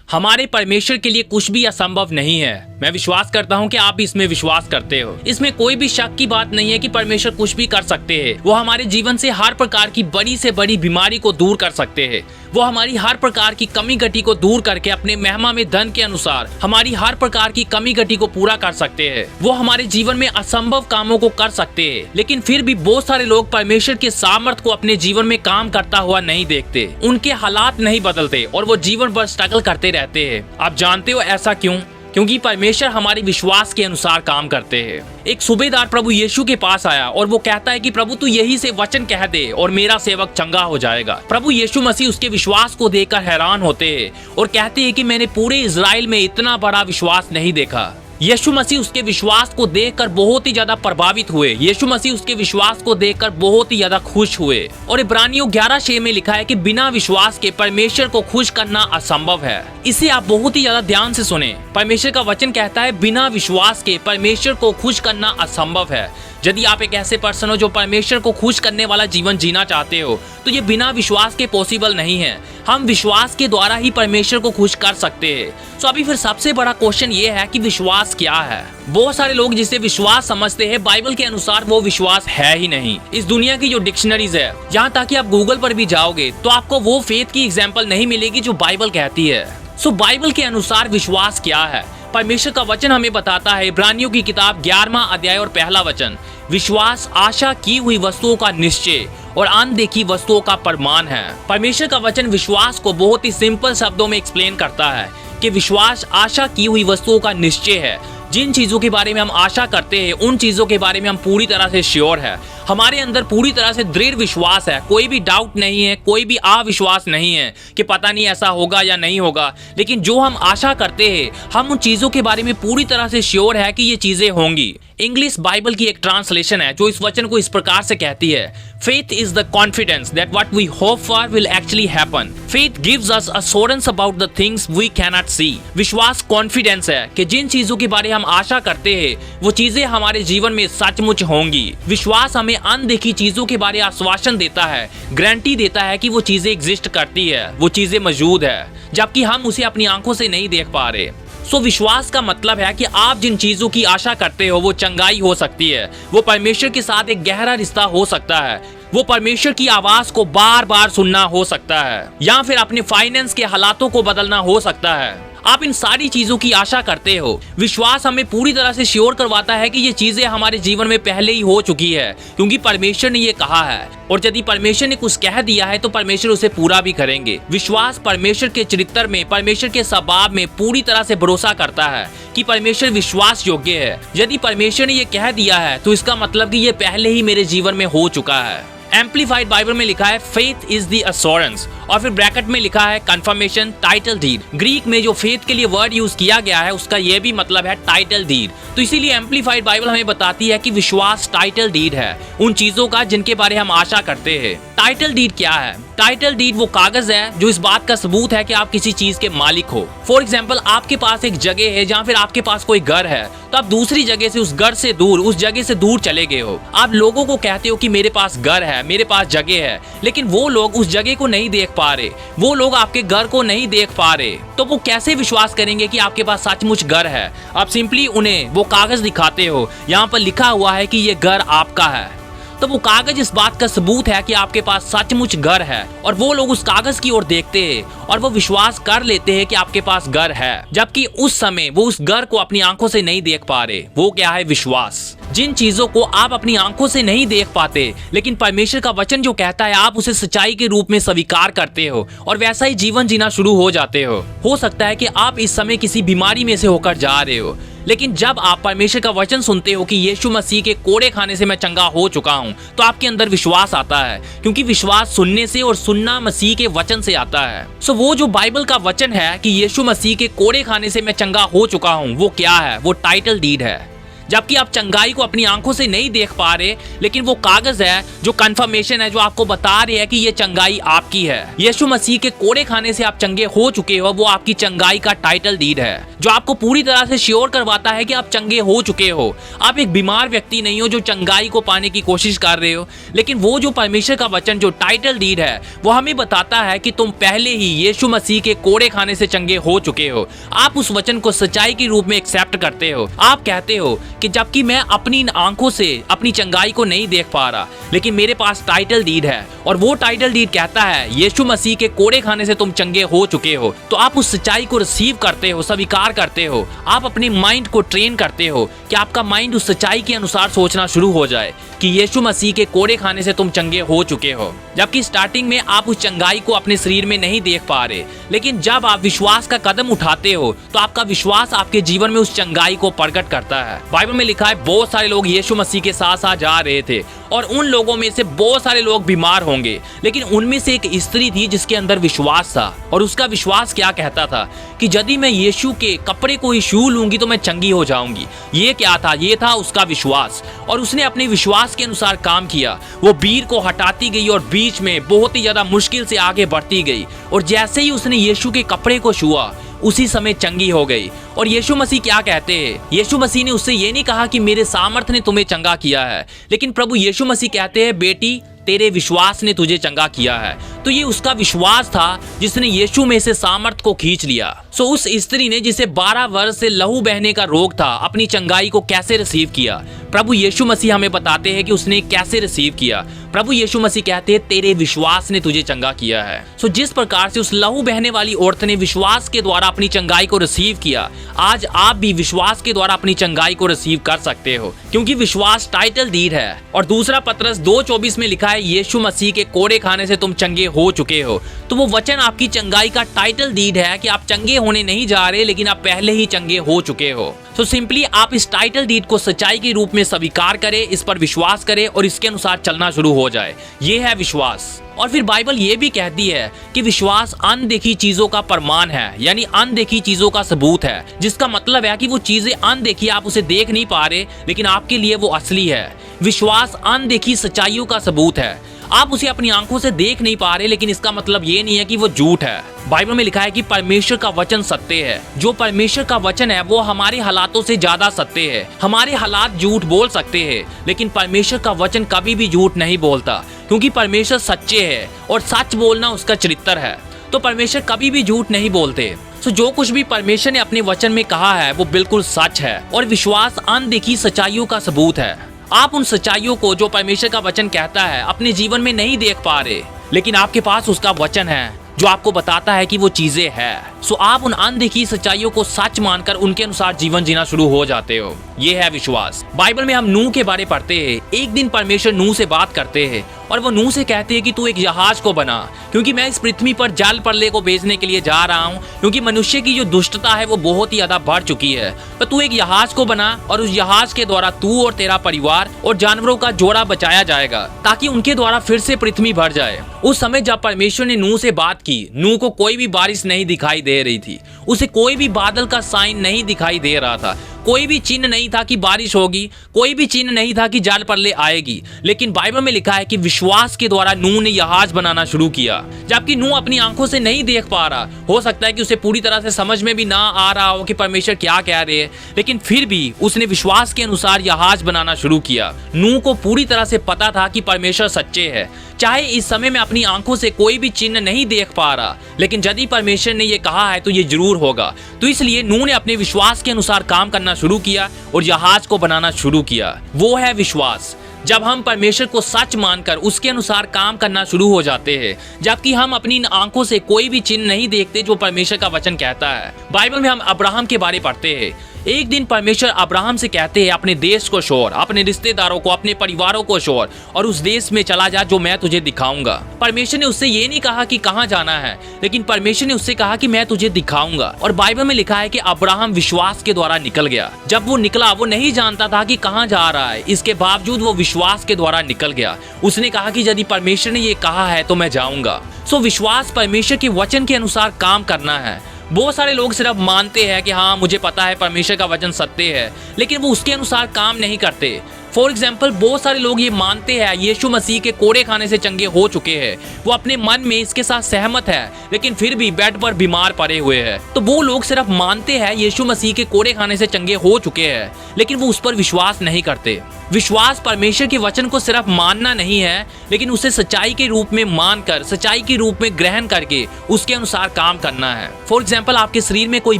हमारे परमेश्वर के लिए कुछ भी असंभव नहीं है। मैं विश्वास करता हूँ कि आप भी इसमें विश्वास करते हो। इसमें कोई भी शक की बात नहीं है कि परमेश्वर कुछ भी कर सकते हैं। वो हमारे जीवन से हर प्रकार की बड़ी से बड़ी बीमारी को दूर कर सकते हैं। वो हमारी हर प्रकार की कमी घटी को दूर करके अपने महिमा में धन के अनुसार हमारी हर प्रकार की कमी घटी को पूरा कर सकते हैं। वो हमारे जीवन में असंभव कामों को कर सकते हैं। लेकिन फिर भी बहुत सारे लोग परमेश्वर के सामर्थ को अपने जीवन में काम करता हुआ नहीं देखते। उनके हालात नहीं बदलते और वो जीवन भर स्ट्रगल करते रहते हैं। आप जानते हो ऐसा क्यों? क्योंकि परमेश्वर हमारे विश्वास के अनुसार काम करते हैं। एक सूबेदार प्रभु यीशु के पास आया और वो कहता है कि प्रभु तू यही से वचन कह दे और मेरा सेवक चंगा हो जाएगा। प्रभु यीशु मसीह उसके विश्वास को देखकर हैरान होते हैं और कहते हैं कि मैंने पूरे इजराइल में इतना बड़ा विश्वास नहीं देखा। यीशु मसीह उसके विश्वास को देखकर बहुत ही ज्यादा प्रभावित हुए। यीशु मसीह उसके विश्वास को देखकर बहुत ही ज्यादा खुश हुए। और इब्रानियों 11:6 में लिखा है कि बिना विश्वास के परमेश्वर को खुश करना असंभव है। इसे आप बहुत ही ज्यादा ध्यान से सुने। परमेश्वर का वचन कहता है बिना विश्वास के परमेश्वर को खुश करना असंभव है। यदि आप एक ऐसे पर्सन हो जो परमेश्वर को खुश करने वाला जीवन जीना चाहते हो तो ये बिना विश्वास के पॉसिबल नहीं है। हम विश्वास के द्वारा ही परमेश्वर को खुश कर सकते हैं। तो अभी फिर सबसे बड़ा क्वेश्चन ये है कि विश्वास क्या है। बहुत सारे लोग जिसे विश्वास समझते हैं बाइबल के अनुसार वो विश्वास है ही नहीं। इस दुनिया की जो डिक्शनरीज है, यहाँ तक कि आप गूगल पर भी जाओगे तो आपको वो फेथ की एग्जाम्पल नहीं मिलेगी जो बाइबल कहती है। सो बाइबल के अनुसार विश्वास क्या है? परमेश्वर का वचन हमें बताता है, इब्रानियों की किताब 11वां अध्याय और पहला वचन, विश्वास आशा की हुई वस्तुओं का निश्चय और अनदेखी वस्तुओं का प्रमाण है। परमेश्वर का वचन विश्वास को बहुत ही सिंपल शब्दों में एक्सप्लेन करता है कि विश्वास आशा की हुई वस्तुओं का निश्चय है। जिन चीजों के बारे में हम आशा करते हैं उन चीजों के बारे में हम पूरी तरह से श्योर है। हमारे अंदर पूरी तरह से दृढ़ विश्वास है। कोई भी डाउट नहीं है, कोई भी अविश्वास नहीं है कि पता नहीं ऐसा होगा या नहीं होगा। लेकिन जो हम आशा करते हैं हम उन चीजों के बारे में पूरी तरह से श्योर है कि ये चीजें होंगी। इंग्लिश बाइबल की एक ट्रांसलेशन है जो इस वचन को इस प्रकार से कहती है, Faith is the confidence that what we hope for will actually happen. Faith gives us assurance about the things we cannot see. विश्वास कॉन्फिडेंस है कि जिन चीजों के बारे हम आशा करते हैं वो चीजें हमारे जीवन में सचमुच होंगी। विश्वास हमें अनदेखी चीजों के बारे आश्वासन देता है, गारंटी देता है कि वो चीजें एग्जिस्ट करती है, वो चीजें मौजूद है, जबकि हम उसे अपनी आंखों से नहीं देख पा रहे। सो विश्वास का मतलब है कि आप जिन चीजों की आशा करते हो वो चंगाई हो सकती है, वो परमेश्वर के साथ एक गहरा रिश्ता हो सकता है, वो परमेश्वर की आवाज को बार बार सुनना हो सकता है, या फिर अपने फाइनेंस के हालातों को बदलना हो सकता है। आप इन सारी चीजों की आशा करते हो। विश्वास हमें पूरी तरह से श्योर करवाता है कि ये चीजें हमारे जीवन में पहले ही हो चुकी है, क्योंकि परमेश्वर ने ये कहा है, और यदि परमेश्वर ने कुछ कह दिया है तो परमेश्वर उसे पूरा भी करेंगे। विश्वास परमेश्वर के चरित्र में, परमेश्वर के स्वभाव में पूरी तरह से भरोसा करता है कि परमेश्वर विश्वास योग्य है। यदि परमेश्वर ने ये कह दिया है तो इसका मतलब कि ये पहले ही मेरे जीवन में हो चुका है। एम्प्लीफाइड बाइबल में लिखा है फेथ इज द अश्योरेंस, और फिर ब्रैकेट में लिखा है कंफर्मेशन टाइटल डीड। ग्रीक में जो फेथ के लिए वर्ड यूज किया गया है उसका यह भी मतलब है टाइटल डीड। तो इसीलिए एम्प्लीफाइड बाइबल हमें बताती है कि विश्वास टाइटल डीड है उन चीजों का जिनके बारे हम आशा करते हैं। टाइटल डीड क्या है? टाइटल डीड वो कागज है जो इस बात का सबूत है कि आप किसी चीज के मालिक हो। फॉर एग्जाम्पल, आपके पास एक जगह है जहाँ फिर आपके पास कोई घर है, तो आप दूसरी जगह से उस घर से दूर, उस जगह से दूर चले गए हो। आप लोगों को कहते हो कि मेरे पास घर है, मेरे पास जगह है, लेकिन वो लोग उस जगह को नहीं देख पा रहे, वो लोग आपके घर को नहीं देख पा रहे। तो वो कैसे विश्वास करेंगे कि आपके पास सचमुच घर है? आप सिंपली उन्हें वो कागज दिखाते हो, यहाँ पर लिखा हुआ है कि ये घर आपका है। तो वो कागज इस बात का सबूत है कि आपके पास सचमुच घर है, और वो लोग उस कागज की ओर देखते हैं और वो विश्वास कर लेते हैं कि आपके पास घर है, जबकि उस समय वो उस घर को अपनी आंखों से नहीं देख पा रहे। वो क्या है? विश्वास। जिन चीजों को आप अपनी आंखों से नहीं देख पाते, लेकिन परमेश्वर का वचन जो कहता है आप उसे सच्चाई के रूप में स्वीकार करते हो और वैसा ही जीवन जीना शुरू हो जाते हो। हो सकता है कि आप इस समय किसी बीमारी में से होकर जा रहे हो, लेकिन जब आप परमेश्वर का वचन सुनते हो कि यीशु मसीह के कोड़े खाने से मैं चंगा हो चुका हूं, तो आपके अंदर विश्वास आता है, क्योंकि विश्वास सुनने से और सुनना मसीह के वचन से आता है। सो वो जो बाइबल का वचन है कि यीशु मसीह के कोड़े खाने से मैं चंगा हो चुका हूं, वो क्या है? वो टाइटल डीड है। जबकि आप चंगाई को अपनी आंखों से नहीं देख पा रहे, लेकिन वो कागज है जो कंफर्मेशन है, जो आपको बता रहे हैं कि ये चंगाई आपकी है। यीशु मसीह के कोड़े खाने से आप चंगे हो चुके हो, वो आपकी चंगाई का टाइटल डीड है, जो आपको पूरी तरह से श्योर करवाता है कि आप चंगे हो चुके हो। आप एक बीमार व्यक्ति नहीं हो जो चंगाई को पाने की कोशिश कर रहे हो, लेकिन वो जो परमेश्वर का वचन, जो टाइटल डीड है, वो हमें बताता है कि तुम पहले ही यीशु मसीह के कोड़े खाने से चंगे हो चुके हो। आप उस वचन को सच्चाई के रूप में एक्सेप्ट करते हो। आप कहते हो कि जबकि मैं अपनी आंखों से अपनी चंगाई को नहीं देख पा रहा, लेकिन मेरे पास टाइटल डीड है, और वो टाइटल डीड कहता है यीशु मसीह के कोड़े खाने से तुम चंगे हो चुके हो। तो आप उस सच्चाई को रिसीव करते हो, स्वीकार करते हो। आप अपने माइंड को ट्रेन करते हो कि आपका माइंड उस सच्चाई के अनुसार सोचना शुरू हो जाए कि यीशु मसीह के कोड़े खाने से तुम चंगे हो चुके हो। जबकि स्टार्टिंग में आप उस चंगाई को अपने शरीर में नहीं देख पा रहे, लेकिन जब आप विश्वास का कदम उठाते हो तो आपका विश्वास आपके जीवन में उस चंगाई को प्रकट करता है। बाइबल में लिखा है बहुत सारे लोग यीशु मसीह के साथ साथ जा रहे थे, और उन लोगों में से बहुत सारे लोग बीमार होंगे, लेकिन उनमें से एक स्त्री थी जिसके अंदर विश्वास था। और उसका विश्वास क्या कहता था कि यदि मैं यीशु के कपड़े को ही छू लूंगी तो मैं चंगी हो जाऊंगी। ये क्या था? ये था उसका विश्वास, और उसने अपने विश्वास के अनुसार काम किया। वो भीड़ को हटाती गई और बीच में बहुत ही ज्यादा मुश्किल से आगे बढ़ती गई, और जैसे ही उसने यीशु के कपड़े को छुआ उसी समय चंगी हो गई। और यीशु मसीह क्या कहते हैं? यीशु मसीह ने उससे ये नहीं कहा कि मेरे सामर्थ ने तुम्हें चंगा किया है, लेकिन प्रभु यीशु मसीह कहते हैं बेटी तेरे विश्वास ने तुझे चंगा किया है। तो ये उसका विश्वास था जिसने यीशु में से सामर्थ को खींच लिया। सो उस स्त्री ने जिसे 12 वर्ष से लहू बहने का रोग था, अपनी चंगाई को कैसे रिसीव किया? प्रभु यीशु मसीह हमें बताते हैं कि उसने कैसे रिसीव किया। प्रभु यीशु मसीह कहते हैं तेरे विश्वास ने तुझे चंगा किया है। सो जिस प्रकार से उस लहू बहने वाली औरत ने विश्वास के द्वारा अपनी चंगाई को रिसीव किया, आज आप भी विश्वास के द्वारा अपनी चंगाई को रिसीव कर सकते हो, क्योंकि विश्वास टाइटल डीड है। और दूसरा पतरस 2:24 में लिखा है यीशु मसीह के कोड़े खाने से तुम चंगे हो चुके हो। तो वो वचन आपकी चंगाई का टाइटल डीड है कि आप चंगे होने नहीं जा रहे, लेकिन आप पहले ही चंगे हो चुके हो। तो सिंपली आप इस टाइटल डीड को सच्चाई के रूप में स्वीकार करें, इस पर विश्वास करें और इसके अनुसार चलना शुरू हो जाए। ये है विश्वास। और फिर बाइबल ये भी कहती है कि विश्वास अनदेखी चीजों का प्रमाण है, यानी अनदेखी चीजों का सबूत है, जिसका मतलब है कि वो चीजें अनदेखी, आप उसे देख नहीं पा रहे, लेकिन आपके लिए वो असली है। विश्वास अनदेखी सच्चाइयों का सबूत है। आप उसे अपनी आंखों से देख नहीं पा रहे, लेकिन इसका मतलब ये नहीं है कि वो झूठ है। बाइबल में लिखा है कि परमेश्वर का वचन सत्य है। जो परमेश्वर का वचन है वो हमारे हालातों से ज्यादा सत्य है। हमारे हालात झूठ बोल सकते हैं, लेकिन परमेश्वर का वचन कभी भी झूठ नहीं बोलता, क्योंकि परमेश्वर सच्चे है और सच बोलना उसका चरित्र है। तो परमेश्वर कभी भी झूठ नहीं बोलते। तो जो कुछ भी परमेश्वर ने अपने वचन में कहा है वो बिल्कुल सच है। और विश्वास अनदेखी सच्चाइयों का सबूत है। आप उन सच्चाइयों को जो परमेश्वर का वचन कहता है अपने जीवन में नहीं देख पा रहे, लेकिन आपके पास उसका वचन है जो आपको बताता है कि वो चीजें हैं। सो आप उन अनदेखी सच्चाइयों को सच मानकर उनके अनुसार जीवन जीना शुरू हो जाते हो। ये है विश्वास। बाइबल में हम नूह के बारे पढ़ते हैं। एक दिन परमेश्वर नूह से बात करते हैं और वो नूह से कहते हैं कि तू एक जहाज को बना, क्योंकि मैं इस पृथ्वी पर जल प्रलय को भेजने के लिए जा रहा हूँ, क्योंकि मनुष्य की जो दुष्टता है वो बहुत ही ज्यादा बढ़ चुकी है। तो तू एक जहाज को बना और उस जहाज के द्वारा तू और तेरा परिवार और जानवरों का जोड़ा बचाया जाएगा, ताकि उनके द्वारा फिर से पृथ्वी भर जाए। उस समय जब परमेश्वर ने नूह से बात की, नूह को कोई भी बारिश नहीं दिखाई दे रही थी, उसे कोई भी बादल का साइन नहीं दिखाई दे रहा था, कोई भी चिन्ह नहीं था कि बारिश होगी, कोई भी चिन्ह नहीं था कि जल प्रलय आएगी। लेकिन बाइबल में लिखा है कि विश्वास के द्वारा नूह ने जहाज बनाना शुरू किया। जबकि नूह अपनी आंखों से नहीं देख पा रहा, हो सकता है कि उसे पूरी तरह से समझ में भी ना आ रहा हो कि परमेश्वर क्या कह रहे हैं, लेकिन फिर भी उसने विश्वास के अनुसार जहाज बनाना शुरू किया। नूह को पूरी तरह से पता था कि परमेश्वर सच्चे है। चाहे इस समय में अपनी आंखों से कोई भी चिन्ह नहीं देख पा रहा, लेकिन यदि परमेश्वर ने ये कहा है तो ये जरूर होगा। तो इसलिए नूह ने अपने विश्वास के अनुसार काम करना शुरू किया और जहाज को बनाना शुरू किया। वो है विश्वास। जब हम परमेश्वर को सच मानकर उसके अनुसार काम करना शुरू हो जाते हैं, जबकि हम अपनी आंखों से कोई भी चिन्ह नहीं देखते जो परमेश्वर का वचन कहता है। बाइबल में हम अब्राहम के बारे पढ़ते हैं। एक दिन परमेश्वर अब्राहम से कहते हैं अपने देश को छोड़, अपने रिश्तेदारों को, अपने परिवारों को छोड़ और उस देश में चला जा जो मैं तुझे दिखाऊंगा। परमेश्वर ने उससे ये नहीं कहा कि कहाँ जाना है, लेकिन परमेश्वर ने उससे कहा कि मैं तुझे दिखाऊंगा। और बाइबल में लिखा है कि अब्राहम विश्वास के द्वारा निकल गया। जब वो निकला, वो नहीं जानता था कि कहाँ जा रहा है, इसके बावजूद वो विश्वास के द्वारा निकल गया। उसने कहा कि यदि परमेश्वर ने ये कहा है तो मैं जाऊंगा। सो विश्वास परमेश्वर के वचन के अनुसार काम करना है। बहुत सारे लोग सिर्फ मानते हैं कि हाँ मुझे पता है परमेश्वर का वचन सत्य है, लेकिन वो उसके अनुसार काम नहीं करते। फॉर एग्जाम्पल, बहुत सारे लोग ये मानते हैं यीशु मसीह के कोड़े खाने से चंगे हो चुके हैं, वो अपने मन में इसके साथ सहमत है, लेकिन फिर भी बेड पर बीमार पड़े हुए हैं। तो वो लोग सिर्फ मानते हैं यीशु मसीह के कोड़े खाने से चंगे हो चुके हैं, लेकिन वो उस पर विश्वास नहीं करते। विश्वास परमेश्वर के वचन को सिर्फ मानना नहीं है, लेकिन उसे सच्चाई के रूप में मानकर, सच्चाई के रूप में ग्रहण करके उसके अनुसार काम करना है। फॉर एग्जाम्पल, आपके शरीर में कोई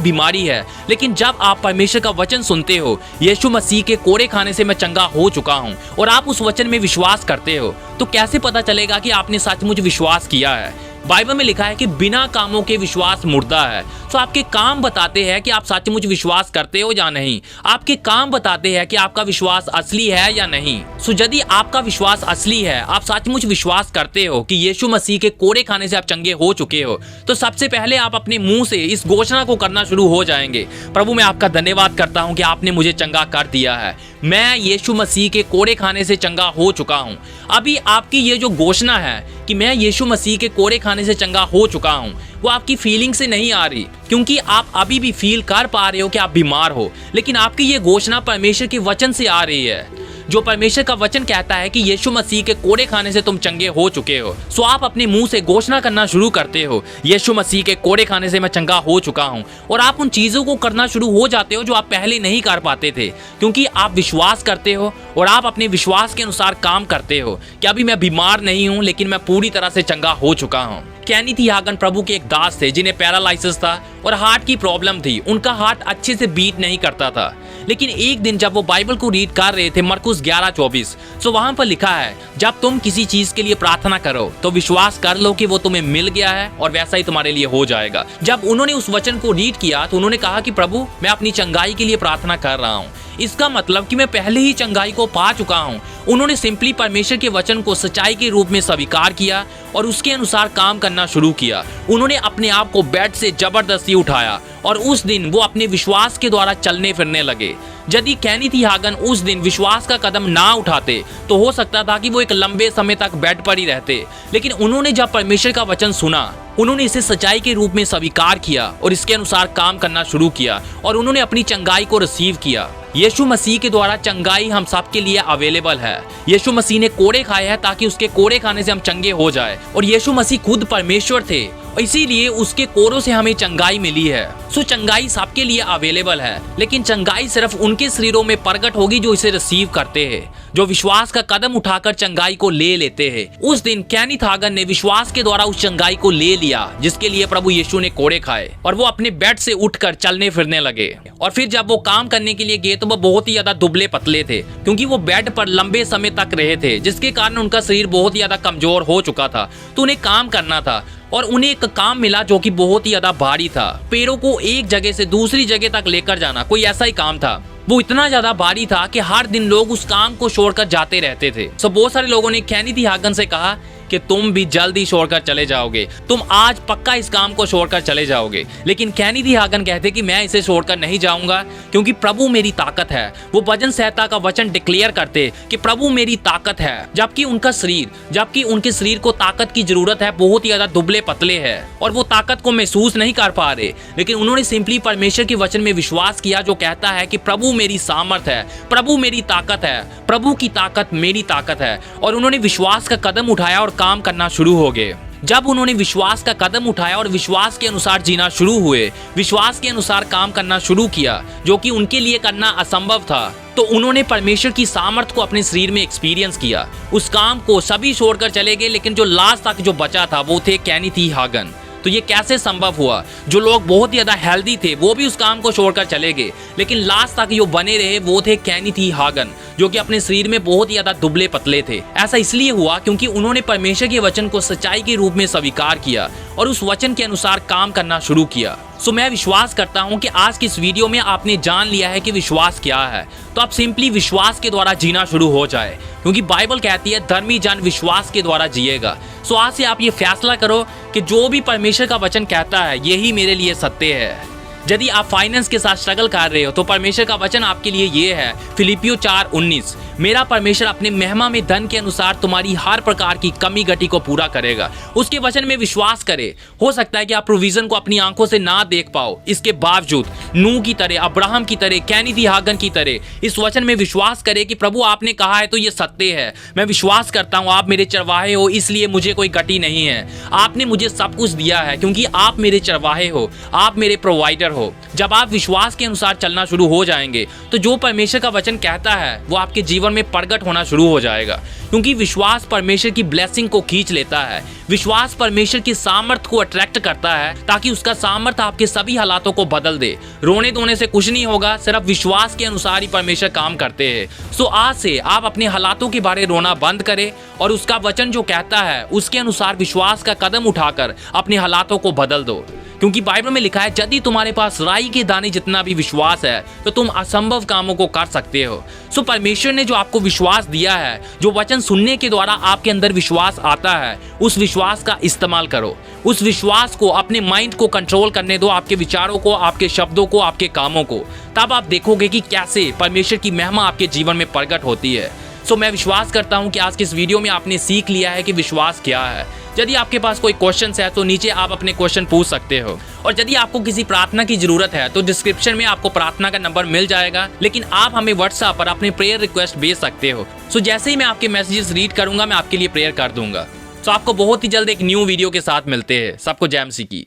बीमारी है, लेकिन जब आप परमेश्वर का वचन सुनते हो, यीशु मसीह के कोड़े खाने से मैं चंगा हो चुका हूँ, और आप उस वचन में विश्वास करते हो, तो कैसे पता चलेगा कि आपने सचमुच विश्वास किया है? बाइबल में लिखा है कि बिना कामों के विश्वास मुर्दा है। तो आपके काम बताते हैं कि आप सचमुच विश्वास करते हो या नहीं। आपके काम बताते हैं कि आपका विश्वास असली है या नहीं। सो यदि आपका विश्वास असली है, आप सचमुच विश्वास करते हो कि यीशु मसीह के कोड़े खाने से आप चंगे हो चुके हो, तो सबसे पहले आप अपने मुंह से इस घोषणा को करना शुरू हो जाएंगे, प्रभु मैं आपका धन्यवाद करता हूं कि आपने मुझे चंगा कर दिया है, मैं यीशु मसीह के कोड़े खाने से चंगा हो चुका हूं। अभी आपकी ये जो घोषणा है कि मैं यीशु मसीह के कोड़े खाने से चंगा हो चुका हूं, वो आपकी फीलिंग से नहीं आ रही, क्योंकि आप अभी भी फील कर पा रहे हो कि आप बीमार हो, लेकिन आपकी ये घोषणा परमेश्वर के वचन से आ रही है। जो परमेश्वर का वचन कहता है कि यीशु मसीह के कोड़े खाने से तुम चंगे हो चुके हो, सो आप अपने मुंह से घोषणा करना शुरू करते हो, यीशु मसीह के कोड़े खाने से मैं चंगा हो चुका हूं, और आप उन चीजों को करना शुरू हो जाते हो जो आप पहले नहीं कर पाते थे, क्योंकि आप विश्वास करते हो और आप अपने विश्वास के अनुसार काम करते हो कि अभी मैं बीमार नहीं हूं, लेकिन मैं पूरी तरह से चंगा हो चुका हूं। केनिथ हागन प्रभु के एक दास थे जिन्हें पैरालाइसिस था और हार्ट की प्रॉब्लम थी। उनका हार्ट अच्छे से बीट नहीं करता था, लेकिन एक दिन जब वो बाइबल को रीड कर रहे थे, मरकुस 11:24, तो वहां पर लिखा है, जब तुम किसी चीज के लिए प्रार्थना करो तो विश्वास कर लो कि वो तुम्हें मिल गया है और वैसा ही तुम्हारे लिए हो जाएगा। जब उन्होंने उस वचन को रीड किया तो उन्होंने कहा कि प्रभु मैं अपनी चंगाई के लिए प्रार्थना कर रहा हूँ, इसका मतलब कि मैं पहले ही चंगाई को पा चुका हूँ। उन्होंने सिंपली परमेश्वर के वचन को सच्चाई के रूप में स्वीकार किया और उसके अनुसार काम करना शुरू किया। उन्होंने अपने आप को बेड से जबरदस्ती उठाया और उस दिन वो अपने विश्वास के द्वारा चलने फिरने लगे। यदि केनिथ हागन उस दिन विश्वास का कदम ना उठाते तो हो सकता था कि वो एक लंबे समय तक बेड पर ही रहते, लेकिन उन्होंने जब परमेश्वर का वचन सुना, उन्होंने इसे सच्चाई के रूप में स्वीकार किया और इसके अनुसार काम करना शुरू किया और उन्होंने अपनी चंगाई को रिसीव किया। यीशु मसीह के द्वारा चंगाई हम सब के लिए अवेलेबल है। यीशु मसीह ने कोड़े खाए हैं ताकि उसके कोड़े खाने से हम चंगे हो जाए, और यीशु मसीह खुद परमेश्वर थे, इसीलिए उसके कोड़ों से हमें चंगाई मिली है। सो चंगाई सबके लिए अवेलेबल है, लेकिन चंगाई सिर्फ उनके शरीरों में प्रकट होगी जो इसे रिसीव करते हैं, जो विश्वास का कदम उठाकर चंगाई को ले लेते हैं। उस दिन केनिथ हागन ने विश्वास के द्वारा उस चंगाई को ले लिया जिसके लिए प्रभु यीशु ने कोड़े खाए, और वो अपने बेड से उठकर चलने फिरने लगे। और फिर जब वो काम करने के लिए गए तो वो बहुत ही ज्यादा दुबले पतले थे, क्योंकि वो बेड पर लंबे समय तक रहे थे, जिसके कारण उनका शरीर बहुत ही ज्यादा कमजोर हो चुका था। तो उन्हें काम करना था और उन्हें एक काम मिला जो कि बहुत ही ज्यादा भारी था। पैरों को एक जगह से दूसरी जगह तक लेकर जाना, कोई ऐसा ही काम था। वो इतना ज्यादा भारी था कि हर दिन लोग उस काम को छोड़कर जाते रहते थे। सो बहुत सारे लोगों ने केनिथ हागन से कहा कि तुम भी जल्दी छोड़कर चले जाओगे, तुम आज पक्का इस काम को छोड़कर चले जाओगे। लेकिन केनिथ हागन कहते कि मैं इसे छोड़कर नहीं जाऊंगा, क्योंकि प्रभु मेरी ताकत है। वो भजन संहिता का वचन डिक्लेयर करते कि प्रभु मेरी ताकत है, जबकि उनके शरीर को ताकत की जरूरत है, बहुत ही ज्यादा दुबले पतले है और वो ताकत को महसूस नहीं कर पा रहे। लेकिन उन्होंने सिंपली परमेश्वर के वचन में विश्वास किया जो कहता है कि प्रभु मेरी सामर्थ है, प्रभु मेरी ताकत है, प्रभु की ताकत मेरी ताकत है। और उन्होंने विश्वास का कदम उठाया और काम करना शुरू हो गए। जब उन्होंने विश्वास का कदम उठाया और विश्वास के अनुसार जीना शुरू हुए, विश्वास के अनुसार काम करना शुरू किया, जो कि उनके लिए करना असंभव था, तो उन्होंने परमेश्वर की सामर्थ को अपने शरीर में एक्सपीरियंस किया। उस काम को सभी छोड़कर चले गए, लेकिन जो लास्ट तक जो बचा था वो थे केनिथ हागन। तो ये कैसे संभव हुआ? जो लोग बहुत ही ज्यादा हेल्दी थे वो भी उस काम को छोड़कर चले गए, लेकिन लास्ट तक जो बने रहे वो थे केनिथ हागन, जो कि अपने शरीर में बहुत ही ज्यादा दुबले पतले थे। ऐसा इसलिए हुआ क्योंकि उन्होंने परमेश्वर के वचन को सच्चाई के रूप में स्वीकार किया और उस वचन के अनुसार काम करना शुरू किया। सो मैं विश्वास करता हूं कि आज की इस वीडियो में आपने जान लिया है कि विश्वास क्या है। तो आप सिंपली विश्वास के द्वारा जीना शुरू हो जाए, क्योंकि बाइबल कहती है धर्मी जन विश्वास के द्वारा जिएगा। सो आज से आप ये फैसला करो कि जो भी परमेश्वर का वचन कहता है यही मेरे लिए सत्य है। यदि आप फाइनेंस के साथ स्ट्रगल कर रहे हो तो परमेश्वर का वचन आपके लिए ये है, फिलिपियो 4:19, मेरा परमेश्वर अपने महिमा में धन के अनुसार तुम्हारी हर प्रकार की कमी घटी को पूरा करेगा। उसके वचन में विश्वास करे। हो सकता है कि आप प्रोविजन को अपनी आंखों से ना देख पाओ, इसके बावजूद नूह की तरह, अब्राहम की तरह, कैनी हागन की तरह इस वचन में विश्वास करे कि प्रभु आपने कहा है तो ये सत्य है। मैं विश्वास करता हूँ आप मेरे चरवाहे हो, इसलिए मुझे कोई घटी नहीं है। आपने मुझे सब कुछ दिया है क्योंकि आप मेरे चरवाहे हो, आप मेरे प्रोवाइडर हो। जब आप विश्वास के अनुसार चलना शुरू हो जाएंगे तो जो परमेश्वर का वचन कहता है वो आपके जीवन में प्रकट होना शुरू हो जाएगा, क्योंकि विश्वास परमेश्वर की ब्लेसिंग को खींच लेता है। विश्वास परमेश्वर की सामर्थ को अट्रैक्ट करता है ताकि उसका सामर्थ आपके सभी हालातों को बदल दे। रोने धोने से कुछ नहीं होगा, सिर्फ विश्वास के अनुसार ही परमेश्वर काम करते हैं। सो आज से आप अपने हालातों के बारे रोना बंद करें और उसका वचन जो कहता है उसके अनुसार विश्वास का कदम उठाकर अपने हालातों को बदल दो, क्योंकि बाइबल में लिखा है यदि तुम्हारे पास राई के दाने जितना भी विश्वास है तो तुम असंभव कामों को कर सकते हो। सो परमेश्वर ने जो आपको विश्वास दिया है, जो वचन सुनने के द्वारा आपके अंदर विश्वास आता है, उस विश्वास का इस्तेमाल करो। उस विश्वास को अपने माइंड को कंट्रोल करने दो, आपके विचारों को, आपके शब्दों को, आपके कामों को। तब आप देखोगे कि कैसे परमेश्वर की महिमा आपके जीवन में प्रकट होती है। सो मैं विश्वास करता हूं कि आज के इस वीडियो में आपने सीख लिया है कि विश्वास क्या है। यदि आपके पास कोई क्वेश्चन है तो नीचे आप अपने क्वेश्चन पूछ सकते हो, और यदि आपको किसी प्रार्थना की जरूरत है तो डिस्क्रिप्शन में आपको प्रार्थना का नंबर मिल जाएगा, लेकिन आप हमें व्हाट्सएप पर अपने प्रेयर रिक्वेस्ट भेज सकते हो। सो जैसे ही मैं आपके मैसेजेस रीड करूंगा मैं आपके लिए प्रेयर कर दूंगा। सो आपको बहुत ही जल्द एक न्यू वीडियो के साथ मिलते हैं। सबको जय मसीह की।